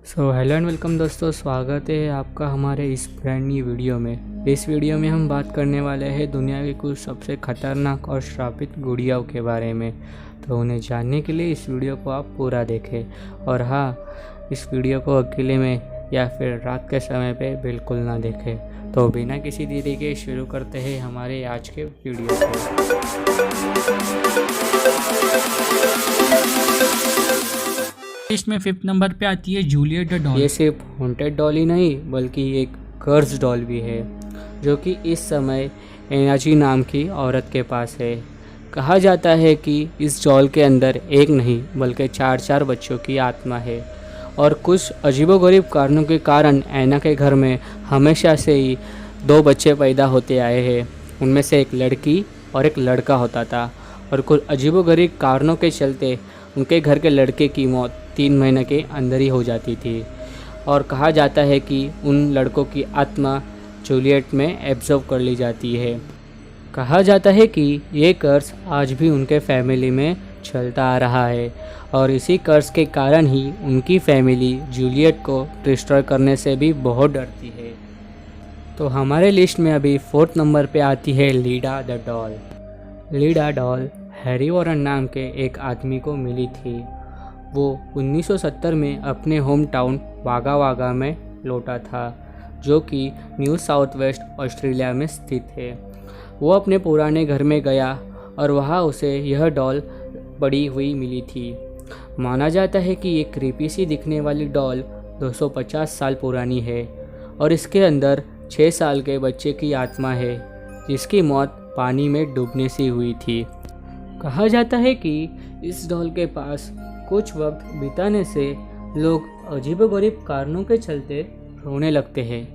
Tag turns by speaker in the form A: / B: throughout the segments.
A: Hello and welcome दोस्तों, स्वागत है आपका हमारे इस ब्रांड न्यू वीडियो में। इस वीडियो में हम बात करने वाले हैं दुनिया की कुछ सबसे खतरनाक और श्रापित गुड़ियाओं के बारे में। तो उन्हें जानने के लिए इस वीडियो को आप पूरा देखें। और हाँ, इस वीडियो को अकेले में या फिर रात के समय पे बिल्कुल ना देखें। तो बिना किसी देरी के शुरू करते हैं हमारे आज के वीडियो को।
B: लिस्ट में 5th नंबर पे आती है जूलियट द डॉल।
A: ये सिर्फ हॉन्टेड डॉल ही नहीं बल्कि एक कर्स डॉल भी है, जो कि इस समय एनाजी नाम की औरत के पास है। कहा जाता है कि इस डॉल के अंदर एक नहीं बल्कि चार बच्चों की आत्मा है। और कुछ अजीबोगरीब कारणों के कारण ऐना के घर में हमेशा से ही 2 बच्चे पैदा होते आए हैं। उनमें से एक लड़की और एक लड़का होता था। और कुछ अजीबोगरीब कारणों के चलते उनके घर के लड़के की मौत 3 महीने के अंदर ही हो जाती थी। और कहा जाता है कि उन लड़कों की आत्मा जूलियट में एब्जॉर्व कर ली जाती है। कहा जाता है कि ये कर्स आज भी उनके फैमिली में चलता आ रहा है और इसी कर्स के कारण ही उनकी फैमिली जूलियट को डिस्ट्रॉय करने से भी बहुत डरती है। तो हमारे लिस्ट में अभी 4th नंबर पे आती है Leda the doll. Leda doll Harry Warren नाम के एक आदमी को मिली थी। वो 1970 में अपने होम टाउन वागा वागा में लौटा था, जो कि न्यू साउथ वेस्ट ऑस्ट्रेलिया में स्थित है। वो अपने पुराने घर में गया और वहाँ उसे यह डॉल पड़ी हुई मिली थी। माना जाता है कि ये क्रीपी सी दिखने वाली डॉल 250 साल पुरानी है और इसके अंदर 6 साल के बच्चे की आत्मा है, जिसकी मौत पानी में डूबने से हुई थी। कहा जाता है कि इस डॉल के पास कुछ वक्त बिताने से लोग अजीबोगरीब कारणों के चलते रोने लगते हैं।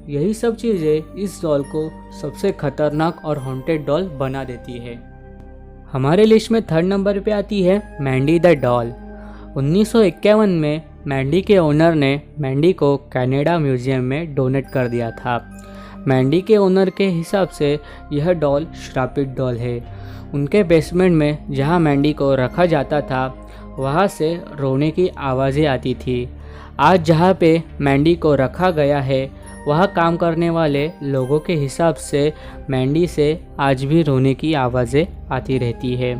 A: यही सब चीज़ें इस डॉल को सबसे खतरनाक और हॉन्टेड डॉल बना देती है। हमारे लिस्ट में 3rd नंबर पे आती है मैंडी द डॉल। 1951 में मैंडी के ओनर ने मैंडी को कनाडा म्यूजियम में डोनेट कर दिया था। मैंडी के ओनर के हिसाब से यह डॉल श्रापित डॉल है। उनके बेसमेंट में जहां मैंडी को रखा जाता था वहां से रोने की आवाज़ें आती थी। आज जहां पे मैंडी को रखा गया है वहां काम करने वाले लोगों के हिसाब से मैंडी से आज भी रोने की आवाज़ें आती रहती है।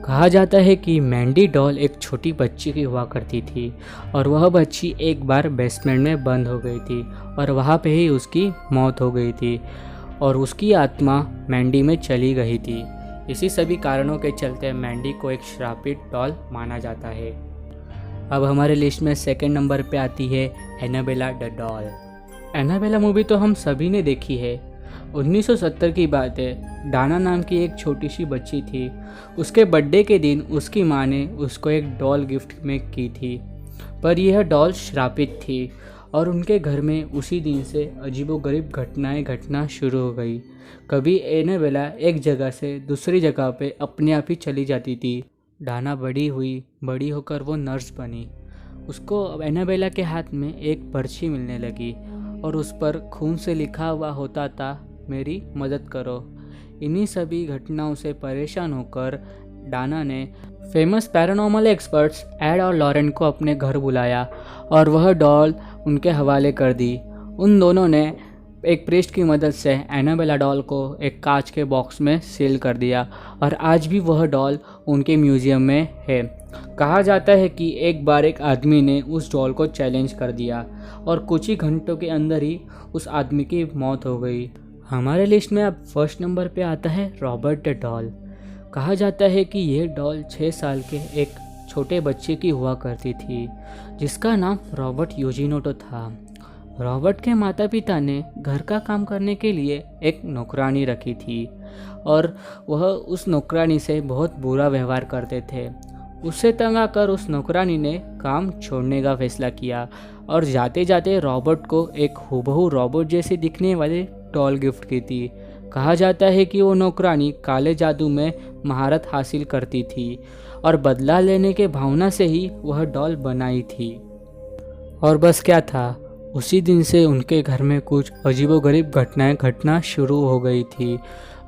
A: कहा जाता है कि मैंडी डॉल एक छोटी बच्ची की हुआ करती थी और वह बच्ची एक बार बेसमेंट में बंद हो गई थी और वहाँ पे ही उसकी मौत हो गई थी और उसकी आत्मा मैंडी में चली गई थी। इसी सभी कारणों के चलते मैंडी को एक श्रापित डॉल माना जाता है। अब हमारे लिस्ट में 2nd नंबर पे आती है Annabelle the doll. Annabelle movie तो हम सभी ने देखी है। 1970 की बात है। डाना नाम की एक छोटी सी बच्ची थी। उसके बर्थडे के दिन उसकी माँ ने उसको एक डॉल गिफ्ट में की थी, पर यह डॉल श्रापित थी और उनके घर में उसी दिन से अजीबोगरीब घटनाएं घटना शुरू हो गई। कभी एनाबेला एक जगह से दूसरी जगह पे अपने आप ही चली जाती थी। डाना बड़ी होकर वो नर्स बनी। उसको एनाबेला के हाथ में एक पर्ची मिलने लगी और उस पर खून से लिखा हुआ होता था, मेरी मदद करो। इन्हीं सभी घटनाओं से परेशान होकर डाना ने फेमस पैरानॉर्मल एक्सपर्ट्स एड और लॉरेन को अपने घर बुलाया और वह डॉल उनके हवाले कर दी। उन दोनों ने एक प्रीस्ट की मदद से एनाबेला डॉल को एक कांच के बॉक्स में सील कर दिया और आज भी वह डॉल उनके म्यूजियम में है। कहा जाता है कि एक बार एक आदमी ने उस डॉल को चैलेंज कर दिया और कुछ ही घंटों के अंदर ही उस आदमी की मौत हो गई। हमारे लिस्ट में अब 1st नंबर पे आता है रॉबर्ट द डॉल। कहा जाता है कि यह डॉल 6 साल के एक छोटे बच्चे की हुआ करती थी, जिसका नाम रॉबर्ट यूजिनोटो था। रॉबर्ट के माता पिता ने घर का काम करने के लिए एक नौकरानी रखी थी और वह उस नौकरानी से बहुत बुरा व्यवहार करते थे। उससे तंग आकर उस नौकरानी ने काम छोड़ने का फैसला किया और जाते जाते रॉबर्ट को एक हूबहू रॉबर्ट जैसे दिखने वाली डॉल गिफ्ट की थी। कहा जाता है कि वो नौकरानी काले जादू में महारत हासिल करती थी और बदला लेने के भावना से ही वह डॉल बनाई थी। और बस क्या था, उसी दिन से उनके घर में कुछ अजीबोगरीब घटनाएं घटना शुरू हो गई थी।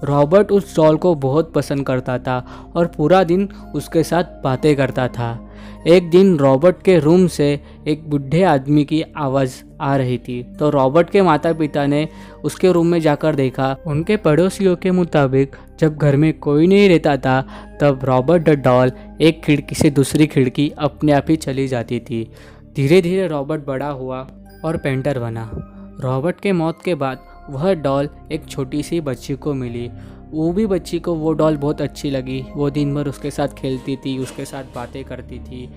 A: रॉबर्ट उस डॉल को बहुत पसंद करता था और पूरा दिन उसके साथ बातें करता था। एक दिन रॉबर्ट के रूम से एक बूढ़े आदमी की आवाज़ आ रही थी। तो रॉबर्ट के माता पिता ने उसके रूम में जाकर देखा। उनके पड़ोसियों के मुताबिक जब घर में कोई नहीं रहता था तब रॉबर्ट द डॉल एक खिड़की से दूसरी खिड़की अपने आप ही चली जाती थी। धीरे धीरे रॉबर्ट बड़ा हुआ और पेंटर बना। रॉबर्ट के मौत के बाद वह डॉल एक छोटी सी बच्ची को मिली। वो भी बच्ची को वो डॉल बहुत अच्छी लगी। वो दिन भर उसके साथ खेलती थी, उसके साथ बातें करती थी।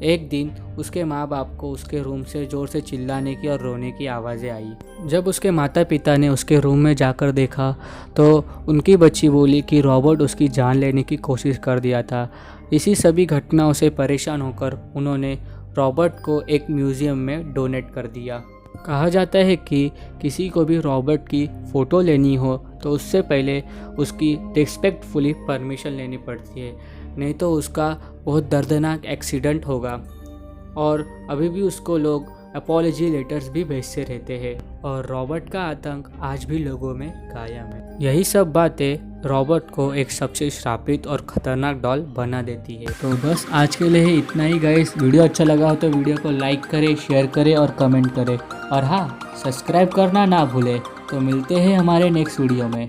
A: एक दिन उसके माँ बाप को उसके रूम से ज़ोर से चिल्लाने की और रोने की आवाज़ें आई। जब उसके माता पिता ने उसके रूम में जाकर देखा तो उनकी बच्ची बोली कि रॉबर्ट उसकी जान लेने की कोशिश कर दिया था। इसी सभी घटनाओं से परेशान होकर उन्होंने रॉबर्ट को एक म्यूज़ियम में डोनेट कर दिया। कहा जाता है कि किसी को भी रॉबर्ट की फ़ोटो लेनी हो तो उससे पहले उसकी रिस्पेक्टफुली परमिशन लेनी पड़ती है, नहीं तो उसका बहुत दर्दनाक एक्सीडेंट होगा। और अभी भी उसको लोग अपॉलजी लेटर्स भी भेजते रहते हैं और रॉबर्ट का आतंक आज भी लोगों में कायम है। यही सब बातें रॉबर्ट को एक सबसे श्रापित और ख़तरनाक डॉल बना देती है। तो बस आज के लिए इतना ही गाइस। वीडियो अच्छा लगा हो तो वीडियो को लाइक करें, शेयर करें और कमेंट करें। और हाँ, सब्सक्राइब करना ना भूलें। तो मिलते हैं हमारे नेक्स्ट वीडियो में।